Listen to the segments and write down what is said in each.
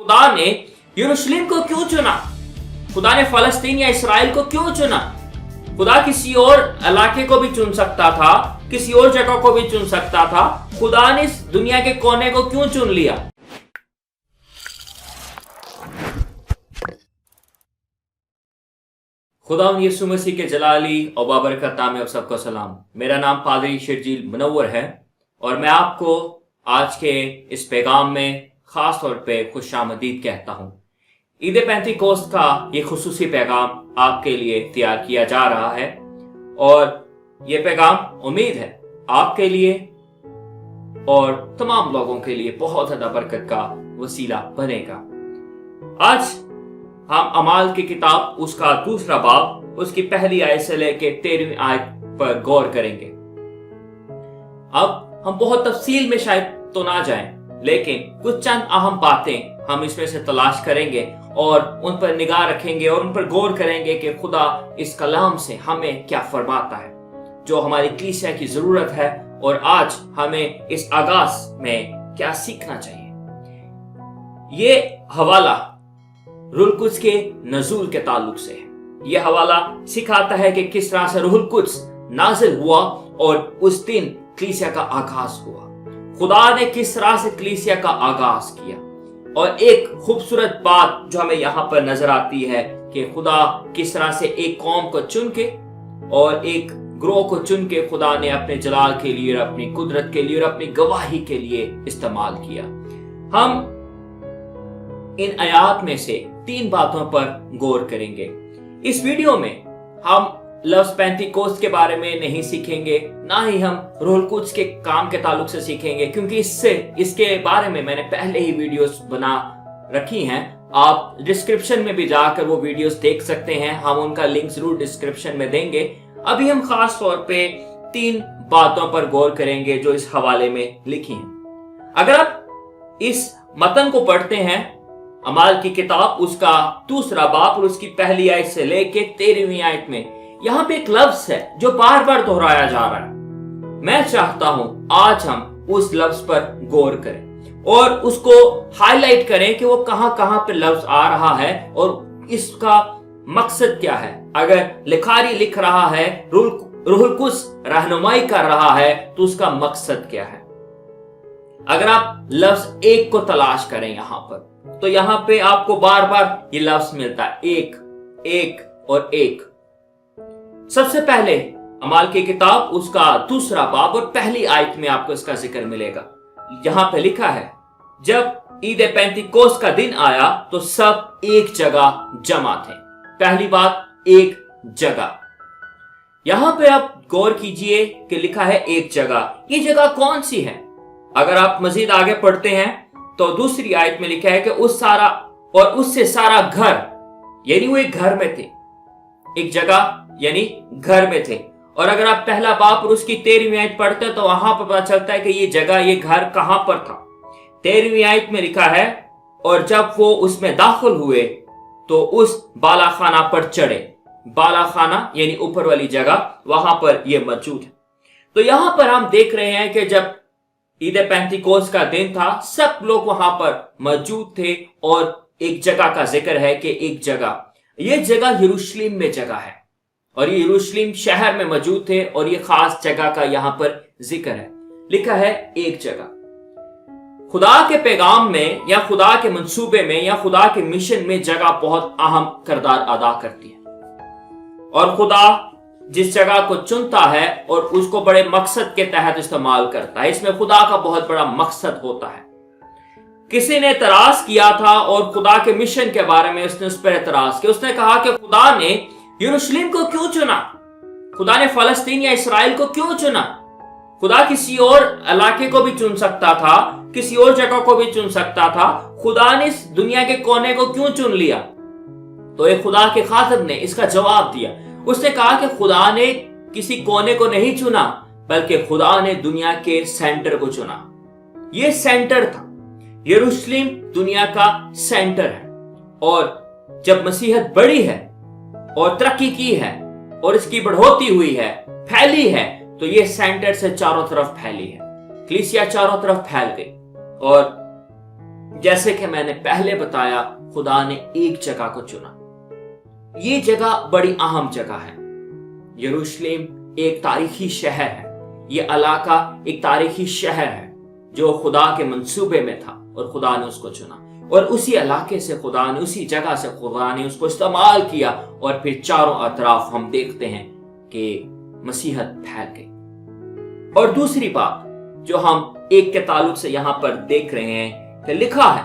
खुदा ने यरूशलेम को क्यों चुना? खुदा ने फलस्तीन या इसराइल को क्यों चुना? खुदा किसी और इलाके को भी चुन सकता था, किसी और जगह को भी चुन सकता था। खुदा ने इस दुनिया के कोने को क्यों चुन लिया? खुदा यीशु मसीह के जलाली और बाबरकत नाम में सबको सलाम। मेरा नाम पादरी शर्जील मुनव्वर है और मैं आपको आज के इस पैगाम में खास तौर पे खुशामदीद कहता हूँ। ईद पेंतीकोस्त का ये खुसूसी पैगाम आपके लिए तैयार किया जा रहा है और ये पैगाम उम्मीद है आपके लिए और तमाम लोगों के लिए बहुत ज्यादा बरकत का वसीला बनेगा। आज हम अमाल की किताब उसका दूसरा बाब उसकी पहली आयत से लेकर 13वीं आयत पर गौर करेंगे। अब हम बहुत तफसील में शायद तो ना जाएं, लेकिन कुछ चंद अहम बातें हम इसमें से तलाश करेंगे और उन पर निगाह रखेंगे और उन पर गौर करेंगे कि खुदा इस कलाम से हमें क्या फरमाता है, जो हमारी कलीसिया की जरूरत है और आज हमें इस आगाज में क्या सीखना चाहिए। ये हवाला रूहुल कुद्स के नज़ूल के ताल्लुक से है। यह हवाला सिखाता है कि किस तरह से रूहुल कुद्स नाजिल हुआ और उस दिन कलीसिया का आगाज हुआ। खुदा ने किस तरह से कलीसिया का आगाज किया। और एक खूबसूरत बात जो हमें यहाँ पर नजर आती है कि खुदा किस तरह से एक कौम को चुन के और एक ग्रोह को चुन के खुदा ने अपने जलाल के लिए और अपनी कुदरत के लिए और अपनी गवाही के लिए इस्तेमाल किया। हम इन आयात में से 3 बातों पर गौर करेंगे। इस वीडियो में हम लफ्ज पेंतीकोस्त के बारे में नहीं सीखेंगे, ना ही हम रूहुल कुद्स के काम के ताल्लुक से सीखेंगे, क्योंकि इसके बारे में मैंने पहले ही वीडियोस बना रखी हैं। आप डिस्क्रिप्शन में भी जाकर वो वीडियोस देख सकते हैं, हम उनका लिंक जरूर डिस्क्रिप्शन में देंगे। अभी हम खास तौर पे 3 बातों पर गौर करेंगे जो इस हवाले में लिखी हैं। अगर आप इस मतन को पढ़ते हैं, अमाल की किताब उसका दूसरा बाब और उसकी पहली आयत से लेके 13वीं आयत में यहाँ पे एक लफ्ज है जो बार बार दोहराया जा रहा है। मैं चाहता हूं आज हम उस लफ्ज पर गौर करें और उसको हाईलाइट करें कि वो कहां कहां पे लफ्ज आ रहा है और इसका मकसद क्या है। अगर लिखारी लिख रहा है, रूहुल कुद्स रहनुमाई कर रहा है, तो उसका मकसद क्या है। अगर आप लफ्ज एक को तलाश करें यहां पर, तो यहां पे आपको बार बार ये लफ्ज मिलता है, एक, एक और एक। सबसे पहले अमाल की किताब उसका दूसरा बाब और पहली आयत में आपको इसका जिक्र मिलेगा। यहां पे लिखा है, जब ईद पेंतीकोस्त का दिन आया तो सब एक जगह जमा थे। पहली बात, एक जगह। यहां पे आप गौर कीजिए कि लिखा है एक जगह। ये जगह कौन सी है? अगर आप मजीद आगे पढ़ते हैं तो दूसरी आयत में लिखा है कि उस सारा और उससे सारा घर, यानी वो एक घर में थे, एक जगह यानी घर में थे। और अगर आप पहला बाब और उसकी 13वीं आयत पढ़ते हैं तो वहां पर पता चलता है कि ये जगह, ये घर कहां पर था। 13वीं आयत में लिखा है, और जब वो उसमें दाखिल हुए तो उस बालाखाना पर चढ़े। बालाखाना यानी ऊपर वाली जगह, वहां पर यह मौजूद है। तो यहां पर हम देख रहे हैं कि जब ईद पेंतीकोस्त का दिन था, सब लोग वहां पर मौजूद थे और एक जगह का जिक्र है कि एक जगह, यह जगह यरूशलेम में जगह है और ये यरूशलेम शहर में मौजूद थे और ये खास जगह का यहां पर जिक्र है। लिखा है एक जगह। खुदा के पैगाम में या खुदा के मंसूबे में या खुदा के मिशन में जगह बहुत अहम किरदार अदा करती है और खुदा जिस जगह को चुनता है और उसको बड़े मकसद के तहत इस्तेमाल करता है। इसमें खुदा का बहुत बड़ा मकसद होता है। किसी ने एतराज किया था और खुदा के मिशन के बारे में उसने उस पर एतराज किया। उसने कहा कि खुदा ने यरूशलेम को क्यों चुना? खुदा ने फलस्तीन या इसराइल को क्यों चुना? खुदा किसी और इलाके को भी चुन सकता था, किसी और जगह को भी चुन सकता था। खुदा ने इस दुनिया के कोने को क्यों चुन लिया? तो एक खुदा के खातिब ने इसका जवाब दिया। उसने कहा कि खुदा ने किसी कोने को नहीं चुना, बल्कि खुदा ने दुनिया के सेंटर को चुना। यह सेंटर था, यरूशलेम दुनिया का सेंटर है। और जब मसीहत बढ़ी है और तरक्की की है और इसकी बढ़ोतरी हुई है, फैली है, तो ये सेंटर से चारों तरफ फैली है। कलीसिया चारों तरफ फैल गई और जैसे कि मैंने पहले बताया, खुदा ने एक जगह को चुना। ये जगह बड़ी अहम जगह है। यरूशलेम एक तारीखी शहर है। ये इलाका एक तारीखी शहर है जो खुदा के मंसूबे में था और खुदा ने उसको चुना, और उसी इलाके से खुदा ने, उसी जगह से खुदा ने उसको इस्तेमाल किया, और फिर चारों अतराफ हम देखते हैं कि मसीहत फैल गई। और दूसरी बात जो हम एक के ताल्लुक से यहां पर देख रहे हैं कि लिखा है,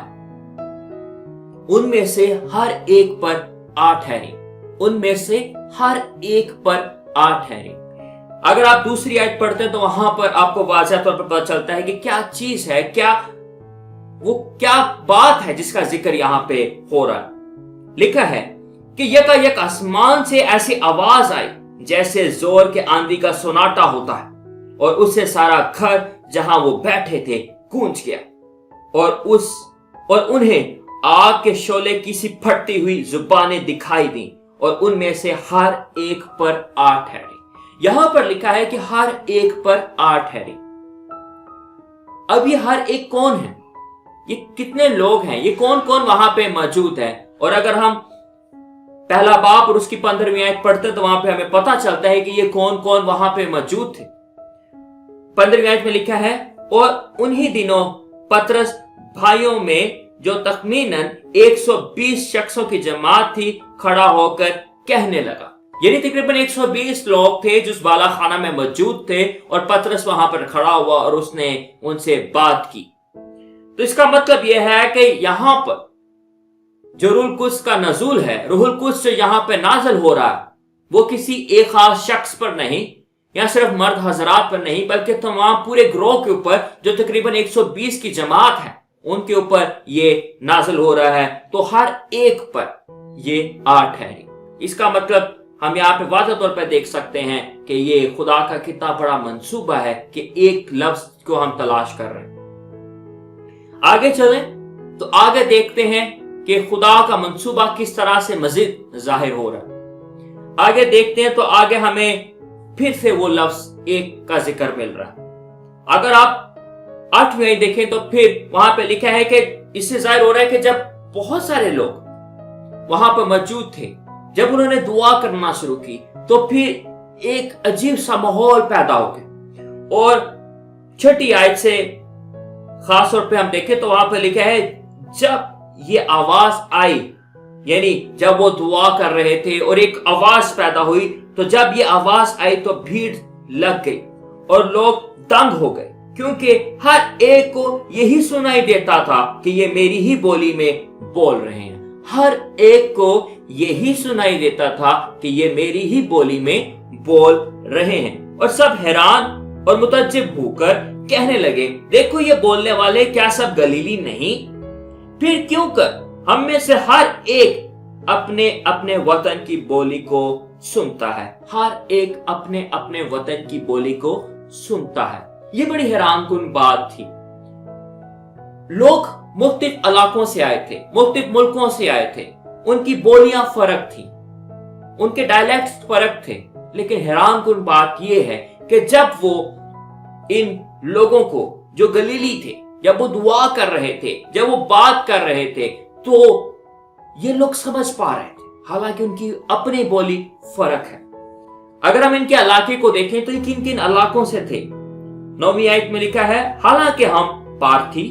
उनमें से हर एक पर आ ठहरी, उनमें से हर एक पर आ ठहरी। अगर आप दूसरी आयत पढ़ते हैं तो वहां पर आपको वाज़ह तौर पर पता चलता है कि क्या चीज है, क्या बात है जिसका जिक्र यहां पे हो रहा है। लिखा है कि यकायक आसमान से ऐसी आवाज आई जैसे जोर के आंधी का सुनाटा होता है, और उससे सारा घर जहां वो बैठे थे गूंज गया, और उन्हें आग के शोले की सी फटती हुई जुबानें दिखाई दी, और उनमें से हर एक पर आ ठहरी। यहां पर लिखा है कि हर एक पर आ ठहरी। अब ये हर एक कौन है? ये कितने लोग हैं? ये कौन कौन वहां पे मौजूद है? और अगर हम पहला बाब और उसकी 15वीं आयत पढ़ते तो वहां पे हमें पता चलता है कि ये कौन कौन वहां पे मौजूद थे। 15वीं आयत में लिखा है, और उन्हीं दिनों पतरस भाइयों में जो तखमीनन 120 शख्सों की जमात थी खड़ा होकर कहने लगा। यानी तकरीबन 120 लोग थे जो उस बाला खाना में मौजूद थे, और पतरस वहां पर खड़ा हुआ और उसने उनसे बात की। तो इसका मतलब यह है कि यहां पर जो रूहुल कुद्स का नज़ूल है, रूहुल कुद्स जो यहां पर नाज़िल हो रहा है, वो किसी एक खास शख्स पर नहीं, या सिर्फ मर्द हजरात पर नहीं, बल्कि तमाम पूरे ग्रोह के ऊपर जो तकरीबन 120 की जमात है उनके ऊपर ये नाज़िल हो रहा है। तो हर एक पर ये आ ठहरी। इसका मतलब हम यहाँ पे वाज़ह तौर पर देख सकते हैं कि ये खुदा का कितना बड़ा मंसूबा है कि एक लफ्ज को हम तलाश कर रहे हैं। आगे चलें तो आगे देखते हैं कि खुदा का मंसूबा किस तरह से मजीद जाहिर हो रहा है। आगे देखते हैं तो आगे हमें फिर से वो लफ्ज एक का जिक्र मिल रहा है। अगर आप 8वीं आयत देखें तो फिर वहां पे लिखा है कि इससे जाहिर हो रहा है कि जब बहुत सारे लोग वहां पर मौजूद थे, जब उन्होंने दुआ करना शुरू की, तो फिर एक अजीब सा माहौल पैदा हो गया। और 6ठी आयत से खास तौर पे हम देखें तो वहां पर लिखा है, जब ये आवाज आई, यानी जब वो दुआ कर रहे थे और एक आवाज पैदा हुई, तो जब ये आवाज आई तो भीड़ लग गई और लोग दंग हो गए, क्योंकि हर एक को यही सुनाई देता था कि ये मेरी ही बोली में बोल रहे हैं। हर एक को यही सुनाई देता था कि ये मेरी ही बोली में बोल रहे हैं। और सब हैरान और मुतज्जिब होकर कहने लगे, देखो ये बोलने वाले क्या सब गलीली नहीं? फिर क्यों कर हम में से हर एक अपने अपने वतन की बोली को सुनता है। हर एक अपने अपने वतन की बोली को सुनता है। ये बड़ी हैरानकुन बात थी। लोग मुख्तलिफ इलाकों से आए थे, मुख्तलिफ मुल्कों से आए थे, उनकी बोलियां फर्क थी, उनके डायलेक्ट्स फर्क थे, लेकिन हैरानकुन बात यह है कि जब वो इन लोगों को जो गलीली थे, जब वो दुआ कर रहे थे, जब वो बात कर रहे थे, तो ये लोग समझ पा रहे थे, हालांकि उनकी अपनी बोली फर्क है। अगर हम इनके इलाके को देखें तो ये किन किन इलाकों से थे। 9वीं आयत में लिखा है, हालांकि हम पार्थी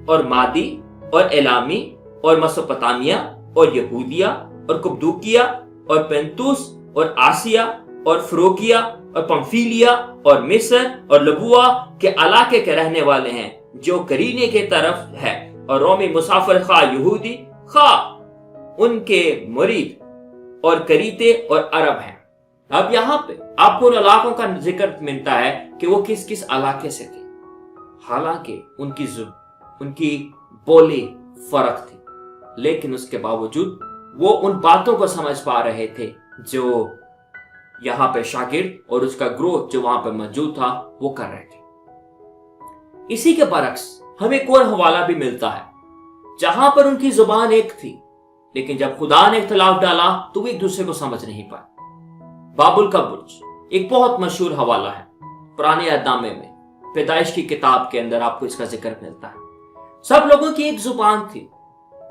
और मादी और एलामी और मसोपोटामिया और यहूदिया और कुप्पदूकिया और पेंतुस और आसिया और फ्रोकिया और पंफिलिया और मिस्र और लबुआ के इलाके के रहने वाले हैं, जो करीने के तरफ है, और रोमी मुसाफिर खा यहूदी खा उनके मुरीद और करीते और अरब हैं। अब यहाँ पे आपको उन इलाकों का जिक्र मिलता है कि वो किस किस इलाके से थे, हालांकि उनकी बोली फर्क थी, लेकिन उसके बावजूद वो उन बातों को समझ पा रहे थे जो यहाँ पे शागिर्द और उसका ग्रोथ जो वहां पे मौजूद था वो कर रहे थे। इसी के बरक्स हमें एक और हवाला भी मिलता है, जहां पर उनकी जुबान एक थी, लेकिन जब खुदा ने इख्तिलाफ डाला तो वो एक दूसरे को समझ नहीं पाए। बाबुल का बुर्ज एक बहुत मशहूर हवाला है, पुराने अहदनामे में पैदाइश की किताब के अंदर आपको इसका जिक्र मिलता है। सब लोगों की एक जुबान थी,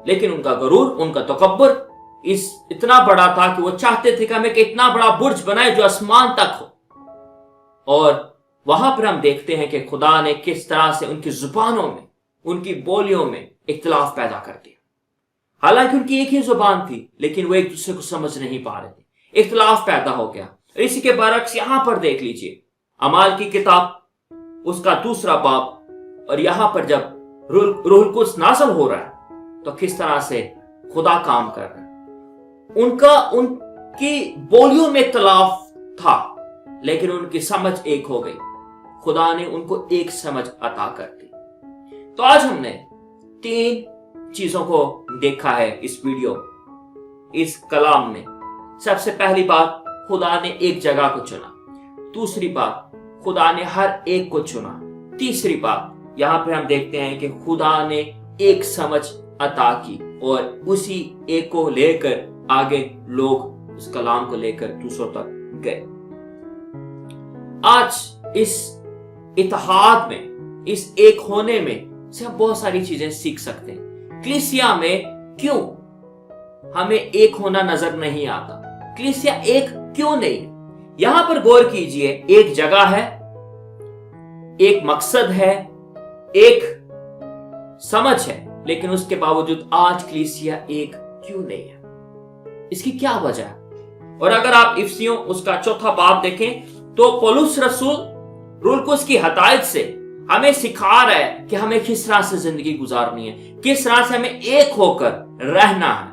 लेकिन उनका गरूर, उनका तकब्बुर इतना बड़ा था कि वो चाहते थे कि हम एक इतना बड़ा बुर्ज बनाए जो आसमान तक हो। और वहां पर हम देखते हैं कि खुदा ने किस तरह से उनकी जुबानों में, उनकी बोलियों में इख्तिलाफ पैदा कर दिया। हालांकि उनकी एक ही जुबान थी, लेकिन वो एक दूसरे को समझ नहीं पा रहे थे, इख्तिलाफ पैदा हो गया। इसी के बरक्स यहां पर देख लीजिए, अमाल की किताब उसका 2 बाब, और यहां पर जब रूहुल कुद्स नाज़िल हो रहा है तो किस तरह से खुदा काम कर रहा है। उनकी बोलियों में इख्तिलाफ था, लेकिन उनकी समझ एक हो गई। खुदा ने उनको एक समझ अता कर दी। तो आज हमने 3 चीजों को देखा है इस वीडियो, इस कलाम में। सबसे पहली बात, खुदा ने एक जगह को चुना। दूसरी बात, खुदा ने हर एक को चुना। तीसरी बात, यहां पर हम देखते हैं कि खुदा ने एक समझ अता की और उसी एक को लेकर आगे लोग उस कलाम को लेकर दूसरों तक गए। आज इस इत्तेहाद में, इस एक होने में से हम बहुत सारी चीजें सीख सकते हैं। कलीसिया में क्यों हमें एक होना नजर नहीं आता? कलीसिया एक क्यों नहीं? यहां पर गौर कीजिए, एक जगह है, एक मकसद है, एक समझ है, लेकिन उसके बावजूद आज कलीसिया एक क्यों नहीं है? इसकी क्या वजह है? और अगर आप इफिसियों उसका 4 बाब देखें तो पौलुस रसूल रूहुल कुद्स की हदायत से हमें सिखा रहा है कि हमें किस तरह से जिंदगी गुजारनी है, किस तरह से हमें एक होकर रहना है,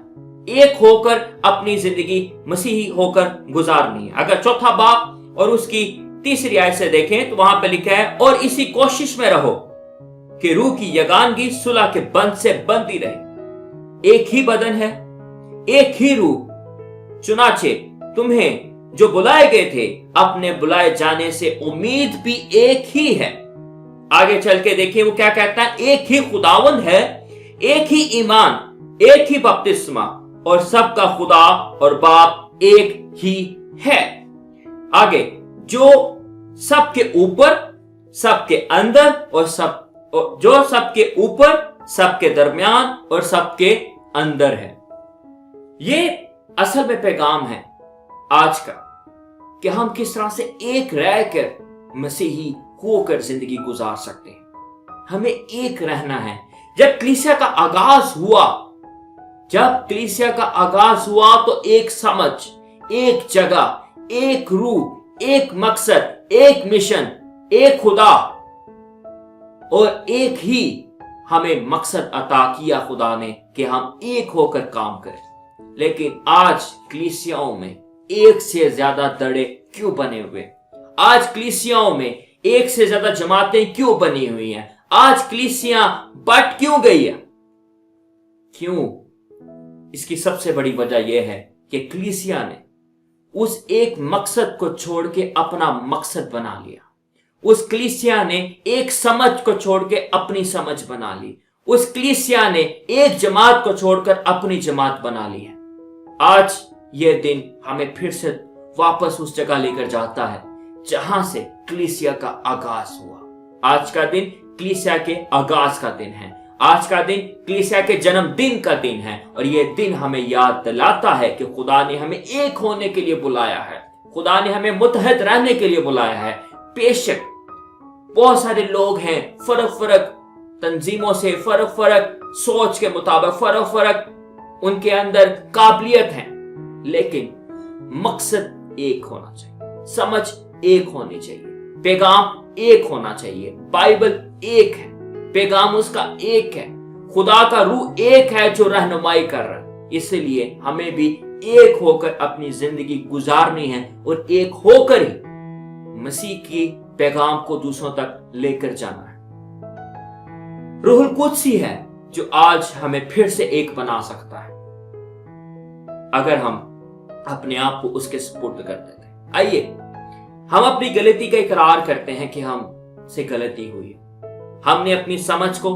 एक होकर अपनी जिंदगी मसीही होकर गुजारनी है। अगर 4 बाब और उसकी 3री आयत से देखें तो वहां पर लिखा है, और इसी कोशिश में रहो कि रूह की यगानगी सुलह के बंध से बंधी रहे। एक ही बदन है, एक ही रूह, चुनाचे तुम्हें जो बुलाए गए थे अपने बुलाए जाने से उम्मीद भी एक ही है। आगे चल के देखिए वो क्या कहता है, एक ही खुदावंद है, एक ही ईमान, एक ही बपतिस्मा, और सबका खुदा और बाप एक ही है। आगे, जो सबके ऊपर, सबके अंदर और जो सबके ऊपर, सबके दरमियान और सबके अंदर है। ये असल में पैगाम है आज का, कि हम किस तरह से एक रहकर मसीही होकर जिंदगी गुजार सकते हैं। हमें एक रहना है। जब कलीसिया का आगाज हुआ तो एक समझ, एक जगह, एक रूह, एक मकसद, एक मिशन, एक खुदा, और एक ही हमें मकसद अता किया खुदा ने कि हम एक होकर काम करें। लेकिन आज कलीसियाओं में एक से ज्यादा दड़े क्यों बने हुए? आज कलीसियाओं में एक से ज्यादा जमातें क्यों बनी हुई हैं? आज कलीसिया बट क्यों गई है? क्यों? इसकी सबसे बड़ी वजह यह है कि कलीसिया ने उस एक मकसद को छोड़ के अपना मकसद बना लिया। उस कलीसिया ने एक समझ को छोड़ के अपनी समझ बना ली। उस कलीसिया ने एक जमात को छोड़कर अपनी जमात बना ली है। आज यह दिन हमें फिर से वापस उस जगह लेकर जाता है जहां से कलीसिया का आगाज हुआ। आज का दिन कलीसिया के आगाज का दिन है। आज का दिन कलीसिया के जन्मदिन का दिन है, और यह दिन हमें याद दिलाता है कि खुदा ने हमें एक होने के लिए बुलाया है। खुदा ने हमें मुत्तहद रहने के लिए बुलाया है। बेशक बहुत सारे लोग हैं, फर्क तंजीमों से, फर्क सोच के मुताबिक, फर्क उनके अंदर काबिलियत है, लेकिन मकसद एक होना चाहिए, समझ एक होनी चाहिए, पैगाम एक होना चाहिए। बाइबल एक है, पैगाम उसका एक है, खुदा का रूह एक है जो रहनुमाई कर रहा है। इसलिए हमें भी एक होकर अपनी जिंदगी गुजारनी है और एक होकर ही मसीह की पैगाम को दूसरों तक लेकर जाना है। रूहुल कुद्स ही है जो आज हमें फिर से एक बना सकता है, अगर हम अपने आप को उसके सुपुर्द कर देते हैं। आइए हम अपनी गलती का इकरार करते हैं कि हमसे गलती हुई। हमने अपनी समझ को,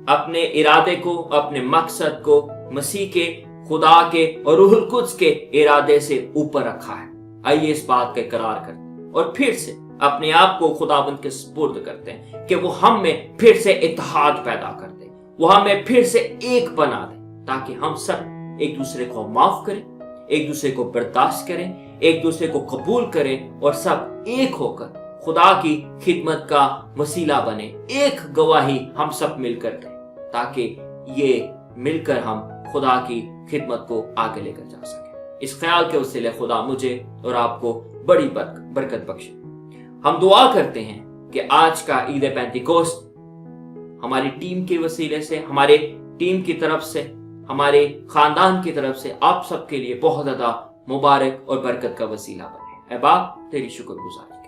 अपने इरादे को, अपने मकसद को मसीह के, खुदा के और रूहुल कुद्स के इरादे से ऊपर रखा है। आइए इस बात का इकरार करते हैं और फिर से अपने आप को खुदाबंद के सुपुर्द करते हैं कि वो हम में फिर से इत्तेहाद पैदा कर दे, वो हमें फिर से एक बना दे, ताकि हम सब एक दूसरे को माफ करें, एक दूसरे को बर्दाश्त करें, एक दूसरे को कबूल करें और सब एक होकर खुदा की खिदमत का वसीला बने। एक गवाही हम सब मिलकर दें, ताकि ये मिलकर हम खुदा की खिदमत को आगे लेकर जा सकें। इस ख्याल के वसीले खुदा मुझे और आपको बड़ी बरकत बख्शे। हम दुआ करते हैं कि आज का ईद पेंतिकोस्त हमारी टीम के वसीले से, हमारे टीम की तरफ से, हमारे खानदान की तरफ से आप सबके लिए बहुत ज्यादा मुबारक और बरकत का वसीला बने। ऐ बाप, तेरी शुक्रगुजारी।